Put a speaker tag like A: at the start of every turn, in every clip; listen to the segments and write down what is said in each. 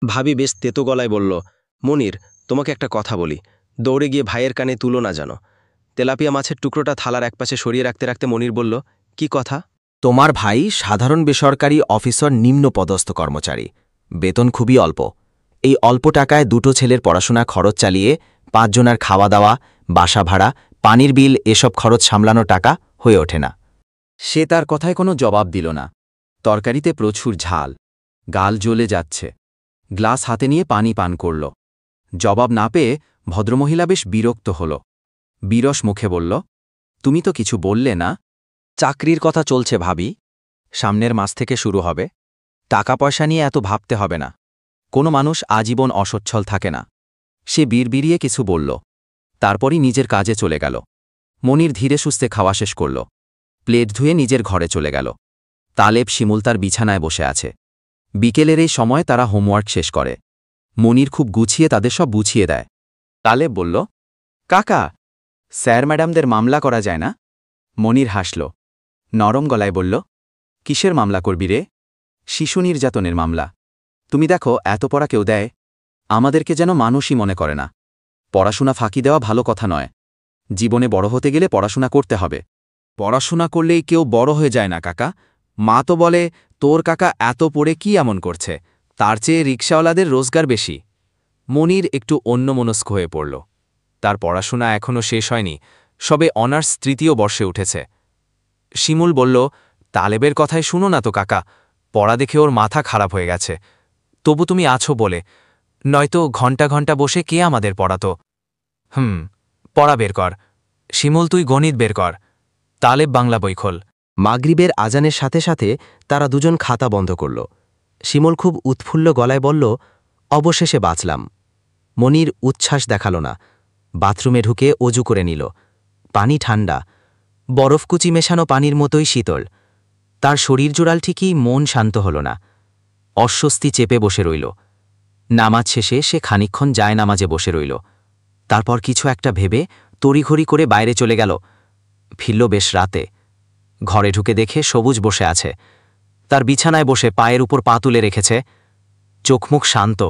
A: ভাবি বেশ তেতো গলায় বলল, মনির, তোমাকে একটা কথা বলি। দৌড়ে গিয়ে ভাইয়ের কানে তুলো না জানো। তেলাপিয়া মাছের টুকরোটা থালার একপাশে সরিয়ে রাখতে রাখতে মনির বলল, কি কথা?
B: তোমার ভাই সাধারণ বেসরকারি অফিসার, নিম্নপদস্থ কর্মচারী, বেতন খুবই অল্প। এই অল্প টাকায় দুটো ছেলের পড়াশোনা খরচ চালিয়ে 5 জনের খাওয়া দাওয়া, বাসা ভাড়া, পানির বিল এসব খরচ সামলানো টাকা হয়ে ওঠে না।
C: সে তার কথায় কোনো জবাব দিল না। তরকারিতে প্রচুর ঝাল, গাল জ্বলে যাচ্ছে। গ্লাস হাতে নিয়ে পানি পান করল। জবাব না পেয়ে ভদ্রমহিলা বেশ বিরক্ত হল। বিরস মুখে বলল, তুমি তো কিছু বললে না।
B: চাকরির কথা চলছে ভাবি, সামনের মাস থেকে শুরু হবে। টাকা পয়সা নিয়ে এত ভাবতে হবে না। কোনো মানুষ আজীবন অসচ্ছল থাকে না।
C: সে বিড়বিড়িয়ে কিছু বলল, তারপরই নিজের কাজে চলে গেল। মনির ধীরে সুস্থে খাওয়া শেষ করল। প্লেট ধুয়ে নিজের ঘরে চলে গেল। তালেব শিমুল তার বিছানায় বসে আছে। বিকেলের এই সময় তারা হোমওয়ার্ক শেষ করে। মনির খুব গুছিয়ে তাদের সব বুঝিয়ে দেয়। তালেব বলল, কাকা, স্যার ম্যাডামদের মামলা করা যায় না? মনির হাসল, নরম গলায় বলল, কিসের মামলা করবি রে? শিশু নির্যাতনের মামলা। তুমি দেখো, এত পড়া কেউ দেয়? আমাদেরকে যেন মানুষই মনে করে না। পড়াশোনা ফাঁকি দেওয়া ভালো কথা নয়। জীবনে বড় হতে গেলে পড়াশোনা করতে হবে। পড়াশোনা করলেই কেউ বড় হয়ে যায় না কাকা। মা তো বলে, তোর কাকা এত পড়ে কি এমন করছে, তার চেয়ে রিকশাওয়ালাদের রোজগার বেশি। মনির একটু অন্যমনস্ক হয়ে পড়ল। তার পড়াশোনা এখনও শেষ হয়নি, সবে অনার্স 3য় বর্ষে উঠেছে। শিমুল বলল, তালেবের কথায় শুনো না তো কাকা, পড়া দেখে ওর মাথা খারাপ হয়ে গেছে। তবু তুমি আছো বলে, নয়তো ঘণ্টা ঘণ্টা বসে কে আমাদের পড়াতো? পড়া বের কর। শিমুল, তুই গণিত বের কর। তালেব বাংলা বই খোল।
B: মাগরিবের আজানের সাথে সাথে তারা দুজন খাতা বন্ধ করল। শিমুল খুব উৎফুল্ল গলায় বলল, অবশেষে বাঁচলাম। মনির উচ্ছ্বাস দেখাল না। বাথরুমে ঢুকে অজু করে নিল। পানি ঠান্ডা, বরফকুচি মেশানো পানির মতোই শীতল। তার শরীর জোড়াল ঠিকই, মন শান্ত হল না। অস্বস্তি চেপে বসে রইল। নামাজ শেষে সে খানিকক্ষণ যায় নামাজে বসে রইল। তারপর কিছু একটা ভেবে তড়িঘড়ি করে বাইরে চলে গেল। ফিরল বেশ রাতে। ঘরে ঢুকে দেখে সবুজ বসে আছে। তার বিছানায় বসে পায়ের উপর পা তুলে রেখেছে। চোখমুখ শান্ত,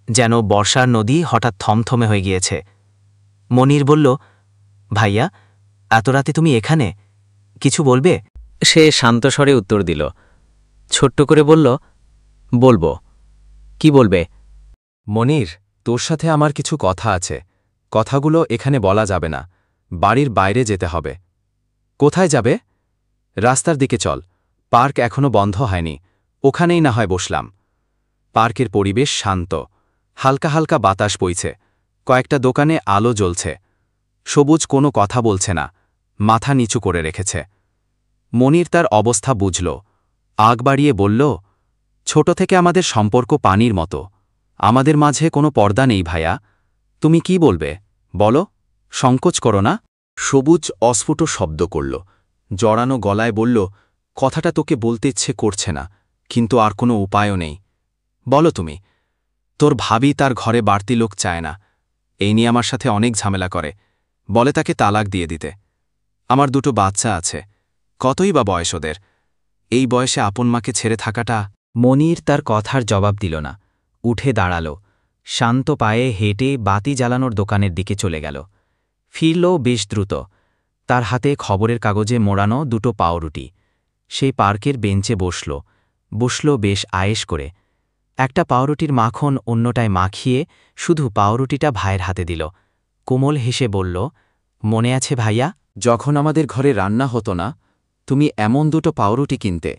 B: যেন বর্ষার নদী হঠাৎ থমথমে হয়ে গিয়েছে। মনির বলল, ভাইয়া, এত রাতে তুমি এখানে, কিছু বলবে? সে শান্ত স্বরে উত্তর দিল, ছোট্ট করে বলল, বলবো। কি বলবে?
C: মনির, তোর সাথে আমার কিছু কথা আছে। কথাগুলো এখানে বলা যাবে না, বাড়ির বাইরে যেতে হবে। কোথায় যাবে? রাস্তার দিকে চল, পার্ক এখনো বন্ধ হয়নি, ওখানেই না হয় বসলাম। পার্কের পরিবেশ শান্ত, হালকা হালকা বাতাস বইছে, কয়েকটা দোকানে আলো জ্বলছে। সবুজ কোনো কথা বলছে না, মাথা নিচু করে রেখেছে। মনির তার অবস্থা বুঝল। আগ বাড়িয়ে বলল, ছোট থেকে আমাদের সম্পর্ক পানির মতো। আমাদের মাঝে কোনো পর্দা নেই ভাইয়া। তুমি কি বলবে বলো, সংকোচ করো না। সবুজ অস্ফুট শব্দ করল, জড়ানো গলায় বলল, কথাটা তোকে বলতে ইচ্ছে করছে না, কিন্তু আর কোনো উপায়ও নেই। বলো তুমি। তোর ভাবি তার ঘরে বাড়তি লোক চায় না, এই নিয়ে আমার সাথে অনেক ঝামেলা করে, বলে তাকে তালাক দিয়ে দিতে। আমার 2টো বাচ্চা আছে, কতই বা বয়স ওদের। এই বয়সে আপন মাকে ছেড়ে থাকাটা।
B: মনির তার কথার জবাব দিল না। উঠে দাঁড়াল, শান্ত পায়ে হেঁটে বাতি জ্বালানোর দোকানের দিকে চলে গেল। ফিরল বেশ দ্রুত। তার হাতে খবরের কাগজে মোড়ানো 2টো পাউরুটি। সেই পার্কের বেঞ্চে বসল বেশ আয়েশ করে। একটা পাউরুটির মাখন অন্যটায় মাখিয়ে শুধু পাউরুটিটা ভাইয়ের হাতে দিল। কোমল হেসে বলল, মনে আছে ভাইয়া,
C: যখন আমাদের ঘরে রান্না হতো না, তুমি এমন 2টো পাউরুটি কিনতে।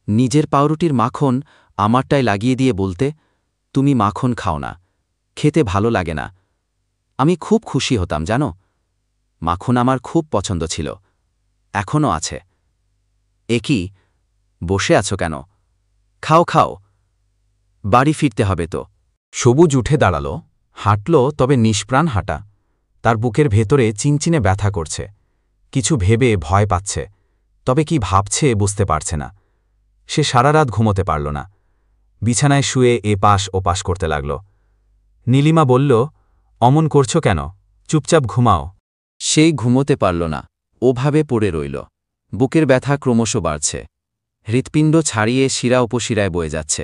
C: নিজের পাউরুটির মাখন আমারটায় লাগিয়ে দিয়ে বলতে, তুমি মাখন খাও না, খেতে ভালো লাগে না। আমি খুব খুশি হতাম জানো। মাখন আমার খুব পছন্দ ছিল, এখনও আছে। একই, বসে আছো কেন? খাও খাও, বাড়ি ফিরতে হবে তো। সবুজ উঠে দাঁড়াল, হাঁটল, তবে নিষ্প্রাণ হাঁটা। তার বুকের ভেতরে চিনচিনে ব্যথা করছে। কিছু ভেবে ভয় পাচ্ছে, তবে কি ভাবছে বুঝতে পারছে না। সে সারা রাত ঘুমোতে পারল না। বিছানায় শুয়ে এপাশ ওপাশ করতে লাগল। নীলিমা বলল, অমন করছো কেন, চুপচাপ ঘুমাও। সেই ঘুমোতে পারল না, ওভাবে পড়ে রইল। বুকের ব্যথা ক্রমশ বাড়ছে। হৃৎপিণ্ড ছাড়িয়ে শিরা উপশিরায় বয়ে যাচ্ছে।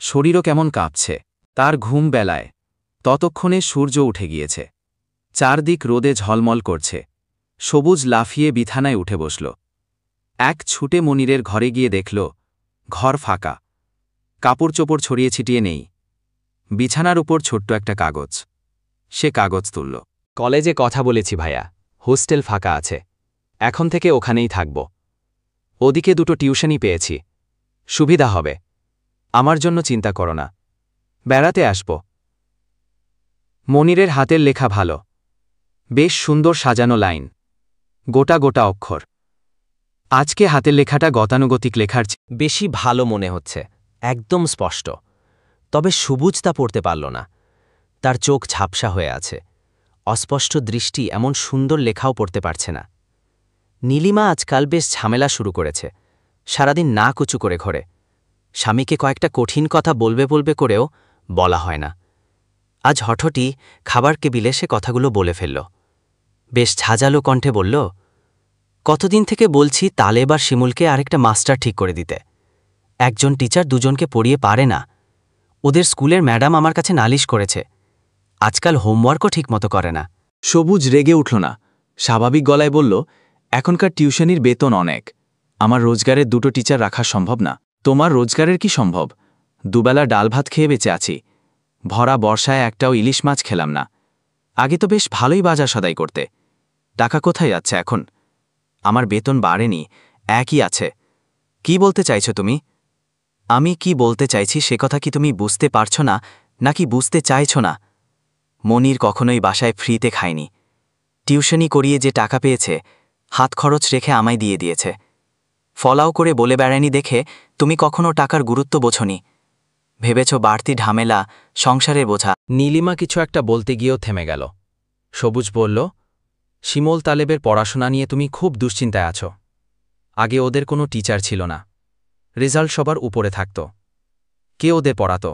C: শরীরও কেমন কাঁপছে। তার ঘুম বেলায় ততক্ষণে সূর্য উঠে গিয়েছে। চারদিক রোদে ঝলমল করছে। সবুজ লাফিয়ে বিছানায় উঠে বসল। এক ছুটে মনিরের ঘরে গিয়ে দেখল ঘর ফাঁকা, কাপড় চোপড় ছড়িয়ে ছিটিয়ে নেই। বিছানার উপর ছোট্ট একটা কাগজ। সে কাগজ তুলল।
B: কলেজে কথা বলেছি ভাইয়া, হোস্টেল ফাঁকা আছে, এখন থেকে ওখানেই থাকব। ওদিকে দুটো টিউশনই পেয়েছি, সুবিধা হবে। আমার জন্য চিন্তা করো না, বেড়াতে আসব। মনিরের হাতের লেখা ভালো, বেশ সুন্দর সাজানো লাইন, গোটা গোটা অক্ষর। আজকে হাতের লেখাটা গতানুগতিক লেখার বেশি ভালো মনে হচ্ছে, একদম স্পষ্ট। তবে সবুজ তা পড়তে পারল না। তার চোখ ঝাপসা হয়ে আছে, অস্পষ্ট দৃষ্টি, এমন সুন্দর লেখাও পড়তে পারছে না। নীলিমা আজকাল বেশ ঝামেলা শুরু করেছে, সারাদিন না কুচু করে ঘরে। স্বামীকে কয়েকটা কঠিন কথা বলবে বলবে করেও বলা হয় না। আজ হঠাৎই খাবার টেবিলে সে কথাগুলো বলে ফেলল। বেশ ঝাঁঝালো কণ্ঠে বলল, কতদিন থেকে বলছি তালেব আর শিমুলকে আরেকটা মাস্টার ঠিক করে দিতে। একজন টিচার দুজনকে পড়িয়ে পারে না। ওদের স্কুলের ম্যাডাম আমার কাছে নালিশ করেছে, আজকাল হোমওয়ার্কও ঠিকমতো করে না।
D: সবুজ রেগে উঠল না, স্বাভাবিক গলায় বলল, এখনকার টিউশনির বেতন অনেক, আমার রোজগারের দুটো টিচার রাখা সম্ভব না। তোমার রোজগারের কি সম্ভব? দুবেলা ডাল ভাত খেয়ে বেঁচে আছি, ভরা বর্ষায় একটাও ইলিশ মাছ খেলাম না। আগে তো বেশ ভালোই বাজার সদাই করতে, টাকা কোথায় যাচ্ছে এখন? আমার বেতন বাড়েনি, একই আছে। কি বলতে চাইছো তুমি? আমি কি বলতে চাইছি সে কথা কি তুমি বুঝতে পারছো না, নাকি বুঝতে চাইছো না? মনির কখনোই বাসায় ফ্রিতে খায়নি। টিউশনি করিয়ে যে টাকা পেয়েছে, হাত খরচ রেখে আমায় দিয়ে দিয়েছে। ফলাও করে বলে বেড়ায়নি দেখে তুমি কখনো টাকার গুরুত্ব বোঝনি। ভেবেছ বাড়তি ঝামেলা, সংসারের বোঝা।
B: নীলিমা কিছু একটা বলতে গিয়েও থেমে গেল। সবুজ বলল, শিমুল তালেবের পড়াশোনা নিয়ে তুমি খুব দুশ্চিন্তায় আছো। আগে ওদের কোনো টিচার ছিল না, রেজাল্ট সবার উপরে থাকত। কে ওদের পড়াত?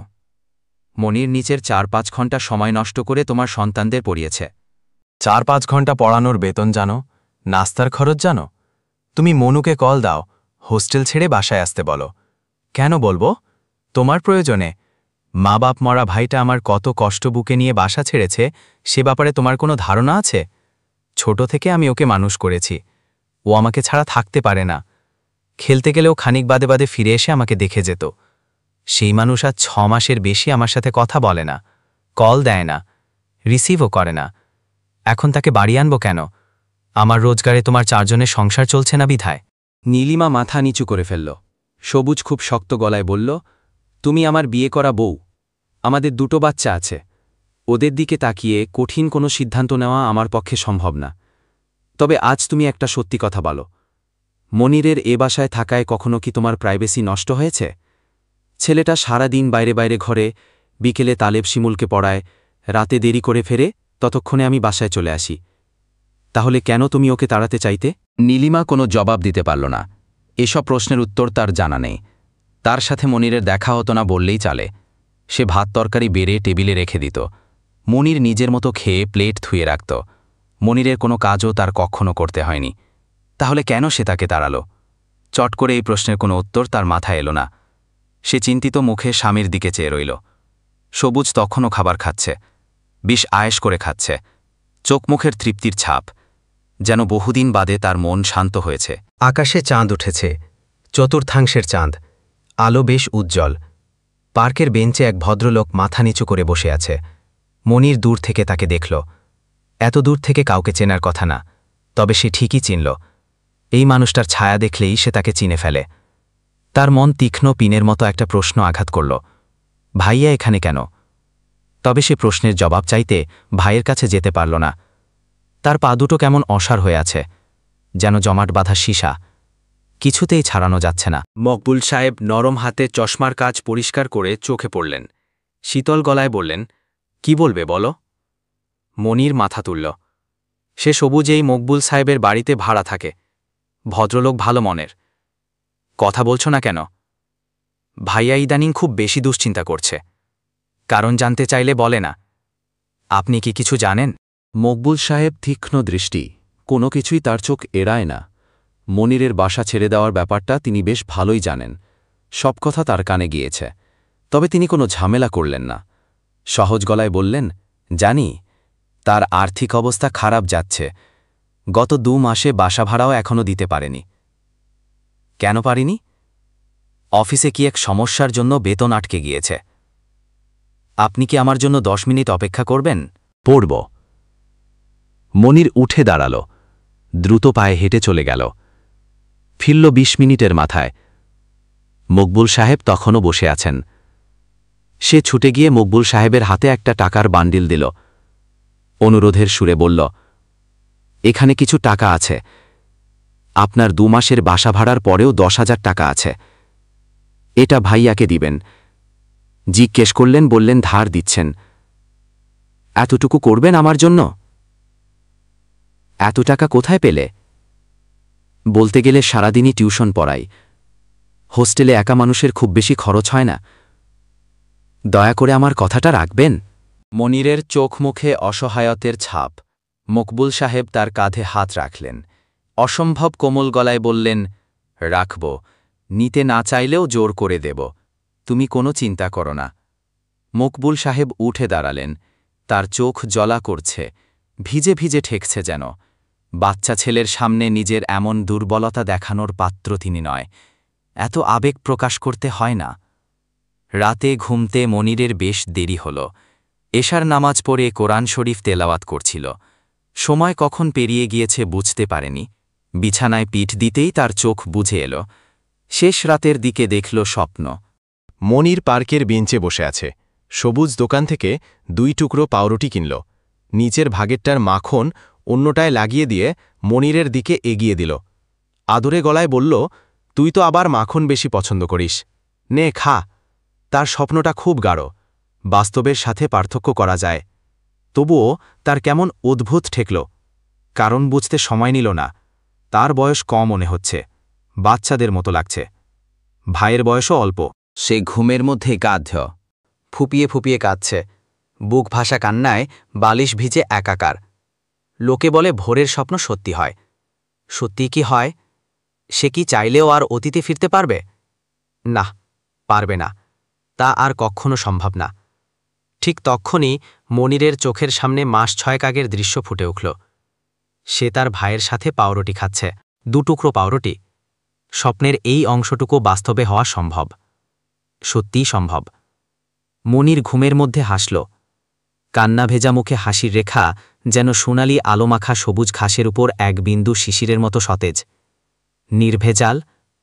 B: মনির নিচের ৪-৫ ঘন্টা সময় নষ্ট করে তোমার সন্তানদের পড়িয়েছে।
D: ৪-৫ ঘন্টা পড়ানোর বেতন জানো, নাস্তার খরচ জানো? তুমি মনুকে কল দাও, হোস্টেল ছেড়ে বাসায় আসতে বলো। কেন বলবো? তোমার প্রয়োজনে। মা বাপ মরা ভাইটা আমার কত কষ্ট বুকে নিয়ে বাসা ছেড়েছে, সে ব্যাপারে তোমার কোনো ধারণা আছে? ছোট থেকে আমি ওকে মানুষ করেছি, ও আমাকে ছাড়া থাকতে পারে না। খেলতে গেলেও খানিক বাদে বাদে ফিরে এসে আমাকে দেখে যেত। সেই মানুষ আজ ৬ মাসের বেশি আমার সাথে কথা বলে না, কল দেয় না, রিসিভও করে না। এখন তাকে বাড়ি আনবো কেন? আমার রোজগারে তোমার ৪ জনের সংসার চলছে না বিধায়।
B: নীলিমা মাথা নিচু করে ফেলল। সবুজ খুব শক্ত গলায় বলল, তুমি আমার বিয়ে করা বউ, আমাদের দুটো বাচ্চা আছে। ওদের দিকে তাকিয়ে কঠিন কোনো সিদ্ধান্ত নেওয়া আমার পক্ষে সম্ভব না। তবে আজ তুমি একটা সত্যি কথা বলো, মনিরের এ বাসায় থাকায় কখনো কি তোমার প্রাইভেসি নষ্ট হয়েছে? ছেলেটা সারা দিন বাইরে বাইরে ঘরে, বিকেলে তালেব শিমুলকে পড়ায়, রাতে দেরি করে ফেরে, ততক্ষণে আমি বাসায় চলে আসি। তাহলে কেন তুমি ওকে তাড়াতে চাইতে?
C: নীলিমা কোনো জবাব দিতে পারল না। এসব প্রশ্নের উত্তর তার জানা নেই। তার সাথে মনিরের দেখা হতো না বললেই চলে। সে ভাত তরকারি বেড়ে টেবিলে রেখে দিত। মনির নিজের মতো খেয়ে প্লেট ধুয়ে রাখত। মনিরের কোনো কাজও তার কখনো করতে হয়নি। তাহলে কেন সে তাকে তাড়াল? চট করে এই প্রশ্নের কোনো উত্তর তার মাথায় এলো না। সে চিন্তিত মুখে স্বামীর দিকে চেয়ে রইল। সবুজ তখনও খাবার খাচ্ছে, বেশ আয়েশ করে খাচ্ছে। চোখ মুখের তৃপ্তির ছাপ, যেন বহুদিন বাদে তার মন শান্ত হয়েছে।
B: আকাশে চাঁদ উঠেছে, চতুর্থাংশের চাঁদ, আলো বেশ উজ্জ্বল। পার্কের বেঞ্চে এক ভদ্রলোক মাথা নিচু করে বসে আছে। মনির দূর থেকে তাকে দেখল। এত দূর থেকে কাউকে চেনার কথা না, তবে সে ঠিকই চিনল। এই মানুষটার ছায়া দেখলেই সে তাকে চিনে ফেলে। তার মন তীক্ষ্ণ পিনের মতো একটা প্রশ্ন আঘাত করল, ভাইয়া এখানে কেন? তবে সে প্রশ্নের জবাব চাইতে ভাইয়ের কাছে যেতে পারল না। তার পা দুটো কেমন অসাড় হয়ে আছে, যেন জমাট বাঁধা সীসা, কিছুতেই ছাড়ানো যাচ্ছে না। মকবুল সাহেব নরম হাতে চশমার কাজ পরিষ্কার করে চোখে পড়লেন। শীতল গলায় বললেন, কি বলবে বলো? মনির মাথা তুলল। সে সবুজেই মকবুল সাহেবের বাড়িতে ভাড়া থাকে, ভদ্রলোক ভালো মনের। কথা বলছো না কেন? ভাইয়া ইদানিং খুব বেশি দুশ্চিন্তা করছে, কারণ জানতে চাইলে বলে না। আপনি কি কিছু জানেন?
C: মকবুল সাহেব তীক্ষ্ণ দৃষ্টি, কোনো কিছুই তার চোখ এড়ায় না। মনিরের বাসা ছেড়ে দেওয়ার ব্যাপারটা তিনি বেশ ভালোই জানেন। সব কথা তার কানে গিয়েছে। তবে তিনি কোনো ঝামেলা করলেন না। সহজ গলায় বললেন, জানি তার আর্থিক অবস্থা খারাপ যাচ্ছে, গত 2 মাসে বাসা ভাড়াও এখনও দিতে পারেনি। কেন পারিনি? অফিসে কি এক সমস্যার জন্য বেতন আটকে গিয়েছে। আপনি কি আমার জন্য 10 মিনিট অপেক্ষা করবেন?
B: পড়ব। মনির উঠে দাঁড়াল, দ্রুত পায়ে হেঁটে চলে গেল। ফিরল 20 মিনিটের মাথায়। মকবুল সাহেব তখনও বসে আছেন। সে ছুটে গিয়ে মকবুল সাহেবের হাতে একটা টাকার বান্ডিল দিল। অনুরোধের সুরে বলল, এখানে কিছু টাকা আছে। আপনার 2 মাসের বাসা ভাড়ার পরেও 10,000 টাকা আছে। এটা ভাইয়াকে দিবেন। জিজ্ঞেস করলেন, বললেন ধার দিচ্ছেন। এতটুকু করবেন আমার জন্য? এত টাকা কোথায় পেলে? বলতে গেলে সারাদিনই টিউশন পড়াই। হোস্টেলে একা মানুষের খুব বেশি খরচ হয় না। দয়া করে আমার কথাটা রাখবেন।
C: মনিরের চোখ মুখে অসহায়তের ছাপ। মকবুল সাহেব তার কাঁধে হাত রাখলেন। অসম্ভব কোমল গলায় বললেন, রাখব, নিতে না চাইলেও জোর করে দেব। তুমি কোনো চিন্তা করো না। মকবুল সাহেব উঠে দাঁড়ালেন। তার চোখ জ্বলা করছে, ভিজে ভিজে ঠেকছে যেন। বাচ্চা ছেলের সামনে নিজের এমন দুর্বলতা দেখানোর পাত্র তিনি নয়। এত আবেগ প্রকাশ করতে হয় না। রাতে ঘুমতে মনিরের বেশ দেরি হল। এশার নামাজ পড়ে কোরআন শরীফ তেলাওয়াত করছিল। সময় কখন পেরিয়ে গিয়েছে বুঝতে পারেনি। বিছানায় পিঠ দিতেই তার চোখ বুঝে এল। শেষ রাতের দিকে দেখল স্বপ্ন।
E: মনির পার্কের বেঞ্চে বসে আছে। সবুজ দোকান থেকে 2 টুকরো পাউরুটি কিনল। নিচের ভাগেরটার মাখন অন্যটায় লাগিয়ে দিয়ে মনিরের দিকে এগিয়ে দিল। আদরে গলায় বলল, তুই তো আবার মাখন বেশি পছন্দ করিস, নে খা। তার স্বপ্নটা খুব গাঢ়, বাস্তবের সাথে পার্থক্য করা যায়। তবুও তার কেমন অদ্ভুত ঠেকল। কারণ বুঝতে সময় নিল না। তার বয়স কম মনে হচ্ছে, বাচ্চাদের মতো লাগছে। ভাইয়ের বয়সও অল্প।
B: সে ঘুমের মধ্যে গাধ, ফুপিয়ে ফুপিয়ে কাঁদছে। বুক ভাসা কান্নায় বালিশ ভিজে একাকার। লোকে বলে ভোরের স্বপ্ন সত্যি হয়। সত্যি কি হয়? সে কি চাইলেও আর অতীতে ফিরতে পারবে? না, পারবে না। তা আর কখনো সম্ভব না। ঠিক তক্ষণই মনিরের চোখের সামনে মাস 6 আগের দৃশ্য ফুটে উঠল। সে তার ভাইয়ের সাথে পাউরুটি খাচ্ছে, 2 টুকরো পাউরুটি। স্বপ্নের এই অংশটুকু বাস্তবে হওয়া সম্ভব, সত্যিই সম্ভব। মনির ঘুমের মধ্যে হাসল। কান্না ভেজা মুখে হাসির রেখা যেন সোনালি আলোমাখা সবুজ ঘাসের উপর এক বিন্দু শিশিরের মতো সতেজ, নির্ভেজাল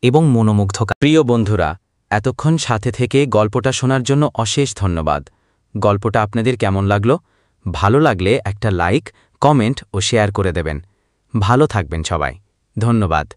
B: এবং মনোমুগ্ধকার।
C: প্রিয় বন্ধুরা, এতক্ষণ সাথে থেকে গল্পটা শোনার জন্য অশেষ ধন্যবাদ। গল্পটা আপনাদের কেমন লাগলো? ভালো লাগলে একটা লাইক, কমেন্ট ও শেয়ার করে দেবেন। ভালো থাকবেন সবাই। ধন্যবাদ।